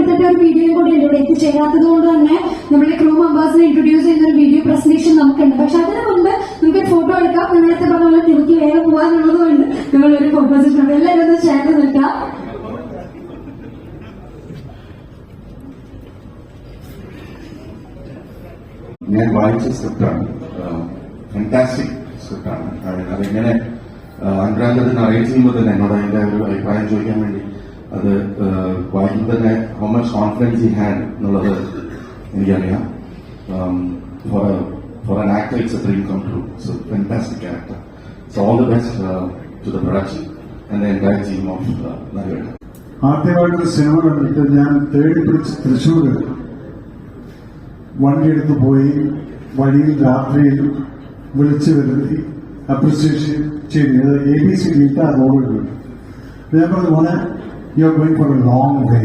പരിചയപ്പെടുത്തിട്ട് ഒരു വീഡിയോ കൂടി ഉണ്ട്. ഇവിടെ എത്തിച്ചേരാത്തത് കൊണ്ട് തന്നെ നമ്മുടെ ക്രൂ മെമ്പേഴ്സിനെ ഇൻട്രൊഡ്യൂസ് ചെയ്യുന്ന ഒരു വീഡിയോ പ്രസന്റേഷൻ നമുക്കുണ്ട്. പക്ഷെ അതിന് മുൻപ് നമുക്കൊരു ഫോട്ടോ എടുക്കാം. നേരത്തെ പറഞ്ഞ പോലെ തിരുത്തി വേഗം പോകാനുള്ളത് കൊണ്ട് നമ്മളൊരു ഫോട്ടോ സെഷൻ എല്ലാവരും ഒന്ന് ചേർന്ന് നിൽക്കാം. ഞാൻ വായിച്ച സ്ക്രിപ്റ്റാണ്, ഫാന്റാസ്റ്റിക് സ്ക്രിപ്റ്റാണ്. അതെങ്ങനെ അനുരാഗ് അതിന് അറേഞ്ച് ചെയ്യുമ്പോൾ തന്നെ എന്നോട് അതിന്റെ ഒരു അഭിപ്രായം ചോദിക്കാൻ വേണ്ടി അത് വായിക്കുമ്പോൾ തന്നെ how much confidence he had എന്നുള്ളത് എനിക്കറിയാം. For an actor it's a dream come true. So fantastic actor. So all the best to the production and the entire team of Naraveta. ആദ്യമായിട്ടൊരു സിനിമ കണ്ടിട്ട് ഞാൻ തേടി പിടിച്ച് തൃശ്ശൂർ വണ്ടിയെടുത്ത് പോയി വഴിയിൽ രാത്രിയിൽ വിളിച്ചു വരുത്തി അപ്രിസിയേഷൻ ചെയ്ത് ABC ഗീത റോഡിൽ ഞാൻ പറഞ്ഞു മോനെ you are going for A long way,